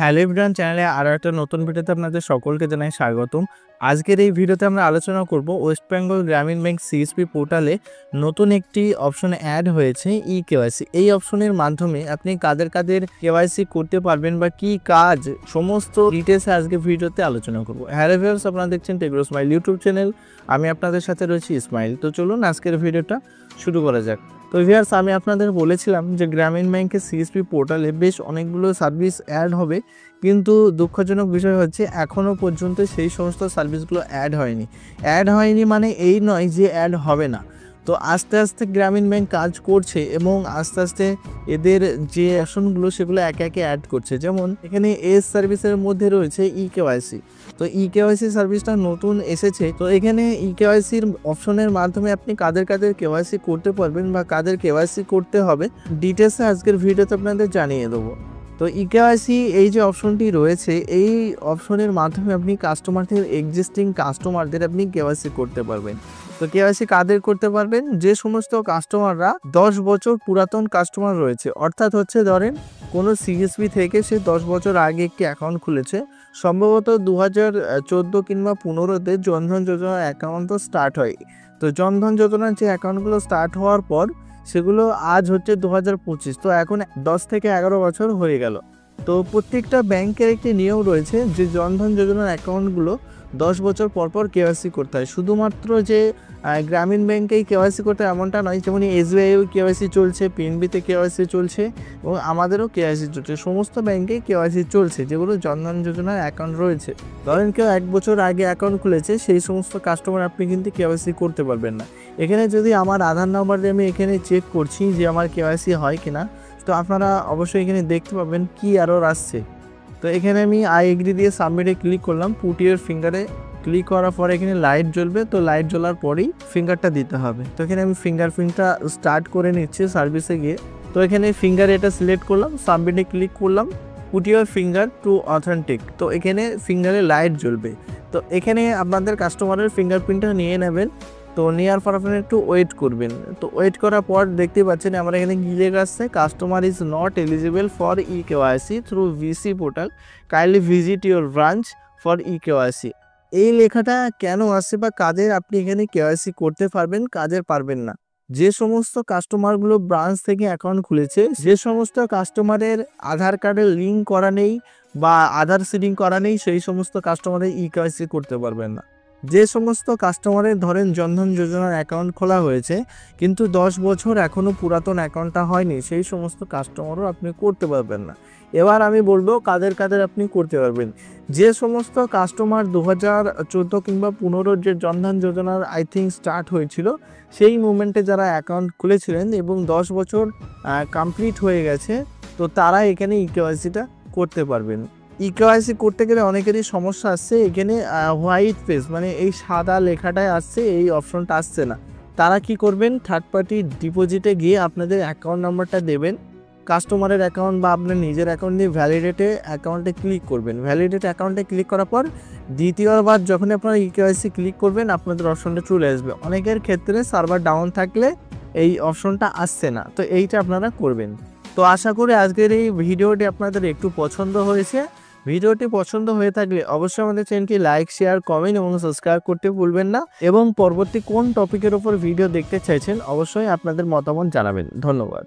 Hello everyone, চ্যানেলে আরও একটা নতুন ভিডিওতে আপনাদের সকলকে জানাই স্বাগতম। আজকের এই ভিডিওতে আমরা আলোচনা করব ওয়েস্ট বেঙ্গল গ্রামীণ ব্যাংক সিএসপি পোর্টালে নতুন একটি অপশন অ্যাড হয়েছে কেওয়াইসি। এই অপশনের মাধ্যমে আপনি কাদের কাদের কেওয়াইসি করতে পারবেন বা কি কাজ সমস্ত ডিটেলসে আজকে ভিডিওতে আলোচনা করব। হ্যালো ভিউয়ার্স, আপনারা দেখছেন টেকগ্রো স্মাইল ইউটিউব চ্যানেল। আমি আপনাদের সাথে রয়েছি ইসমাইল। তো চলুন আজকের ভিডিওটা শুরু করা যাক। তো ভিউয়ার্স, আমি আপনাদের বলেছিলাম যে গ্রামীণ ব্যাংকের সিএসপি পোর্টালে বেশ অনেকগুলো সার্ভিস অ্যাড হবে, কিন্তু দুঃখজনক বিষয় হচ্ছে এখনও পর্যন্ত সেই সমস্ত সার্ভিসগুলো অ্যাড হয়নি মানে এই নয় যে অ্যাড হবে না। তো আস্তে আস্তে গ্রামীণ ব্যাংক কাজ করছে এবং আস্তে আস্তে এদের যে অ্যাকশনগুলো সেগুলো একে একে অ্যাড করছে। যেমন এখানে এস সার্ভিসের মধ্যে রয়েছে কেওয়াইসি। তো কেওয়াইসি সার্ভিসটা নতুন এসেছে। তো এখানে কেওয়াইসির অপশনের মাধ্যমে আপনি কাদের কাদের কেওয়াইসি করতে পারবেন বা কাদের কেওয়াইসি করতে হবে ডিটেলসে আজকের ভিডিওতে আপনাদের জানিয়ে দেবো। তো কেওয়াইসি এই যে অপশনটি রয়েছে, এই অপশনের মাধ্যমে আপনি কাস্টমারদের এক্সিস্টিং কাস্টমারদের আপনি কেওয়াইসি করতে পারবেন। তো কেওয়াইসি কাদের করতে পারবেন? যে সমস্ত কাস্টমাররা 10 বছর পুরাতন কাস্টমার রয়েছে, অর্থাৎ হচ্ছে ধরেন কোনো সিএসপি থেকে সে 10 বছর আগে একটি অ্যাকাউন্ট খুলেছে, সম্ভবত 2014 কিংবা 15-তে জনধন যোজনা অ্যাকাউন্ট তো স্টার্ট হয়। তো জনধন যোজনার যে অ্যাকাউন্টগুলো স্টার্ট হওয়ার পর সেগুলো আজ হচ্ছে 2025, তো এখন 10 থেকে 11 বছর হয়ে গেল। তো প্রত্যেকটা ব্যাংকের একটি নিয়ম রয়েছে যে জনধন যোজনার অ্যাকাউন্টগুলো 10 বছর পর পর কেওয়াইসি করতে হয়। শুধুমাত্র যে গ্রামীণ ব্যাংকেই কেওয়াইসি করতে এমনটা নয়, যেমন এসবিআইও কেওয়াইসি চলছে, পিএনবিতে কেওয়াইসি চলছে এবং আমাদেরও কেওয়াইসি চলছে। সমস্ত ব্যাংকেই কেওয়াইসি চলছে যেগুলো জনধন যোজনার অ্যাকাউন্ট রয়েছে। ধরেন কেউ 1 বছর আগে অ্যাকাউন্ট খুলেছে, সেই সমস্ত কাস্টমার আপনি কিন্তু কেওয়াইসি করতে পারবেন না। এখানে যদি আমার আধার নাম্বার দিয়ে আমি এখানে চেক করছি যে আমার কেওয়াইসি হয় কিনা, তো আপনারা অবশ্যই এখানে দেখতে পাবেন কি এরর আসছে। তো এখানে আমি আই এগ্রি দিয়ে সাবমিটে ক্লিক করলাম। পুট ইওর ফিঙ্গারে ক্লিক করার পরে এখানে লাইট জ্বলবে, তো লাইট জ্বলার পরেই ফিঙ্গারটা দিতে হবে। তো এখানে আমি ফিঙ্গারপ্রিন্টটা স্টার্ট করে নিচ্ছি সার্ভিসে গিয়ে। তো এখানে ফিঙ্গার এটা সিলেক্ট করলাম, সাবমিটে ক্লিক করলাম, put your finger to authentic. তো এখানে ফিঙ্গারে লাইট জ্বলবে। তো এখানে আপনাদের কাস্টমারের ফিঙ্গারপ্রিন্টটা নিয়ে নেবেন। তো নেওয়ার পর আপনারা একটু ওয়েট করবেন। তো ওয়েট করার পর দেখতে পাচ্ছেন আমার এখানে কি লেখা আসছে, customer is not eligible for KYC through VC portal, kindly visit your branch for KYC. এই লেখাটা কেন আসছে বা কাদের আপনি এখানে কেওয়াইসি করতে পারবেন, কাদের পারবেন না? যে সমস্ত কাস্টমারগুলো ব্রাঞ্চ থেকে অ্যাকাউন্ট খুলেছে, যে সমস্ত কাস্টমারের আধার কার্ডের লিঙ্ক করা নেই বা আধার সিডিং করা নেই, সেই সমস্ত কাস্টমারের কেওয়াইসি করতে পারবেন না। যে সমস্ত কাস্টমারের ধরেন জনধন যোজনার অ্যাকাউন্ট খোলা হয়েছে কিন্তু 10 বছর এখনও পুরাতন অ্যাকাউন্টটা হয়নি, সেই সমস্ত কাস্টমারও আপনি করতে পারবেন না। এবার আমি বলবো কাদের কাদের আপনি করতে পারবেন। যে সমস্ত কাস্টমার 2014 কিংবা 15 যে জনধন যোজনার আই থিঙ্ক স্টার্ট হয়েছিল, সেই মুমেন্টে যারা অ্যাকাউন্ট খুলেছিলেন এবং 10 বছর কমপ্লিট হয়ে গেছে, তো তারা এখানে কেওয়াইসিটা করতে পারবেন। কেওয়াইসি করতে গেলে অনেকেরই সমস্যা আসছে, এখানে হোয়াইট পেজ মানে এই সাদা লেখাটাই আসছে, এই অপশনটা আসছে না। তারা কি করবেন, থার্ড পার্টি ডিপোজিটে গিয়ে আপনাদের অ্যাকাউন্ট নাম্বারটা দেবেন, কাস্টমারের অ্যাকাউন্ট বা আপনার নিজের অ্যাকাউন্ট দিয়ে ভ্যালিডেটে অ্যাকাউন্টে ক্লিক করবেন। ভ্যালিডেট অ্যাকাউন্টে ক্লিক করার পর দ্বিতীয়বার যখন আপনারা কেওয়াইসি ক্লিক করবেন আপনাদের অপশনটা চলে আসবে। অনেকের ক্ষেত্রে সার্ভার ডাউন থাকলে এই অপশনটা আসছে না, তো এইটা আপনারা করবেন। তো আশা করি আজকের এই ভিডিওটি আপনাদের একটু পছন্দ হয়েছে। ভিডিওটি পছন্দ হয়ে থাকলে অবশ্যই আমাদের চ্যানেলটি লাইক, শেয়ার, কমেন্ট এবং সাবস্ক্রাইব করতে ভুলবেন না এবং পরবর্তী কোন টপিকের উপর ভিডিও দেখতে চাইছেন অবশ্যই আপনাদের মতামত জানাবেন। ধন্যবাদ।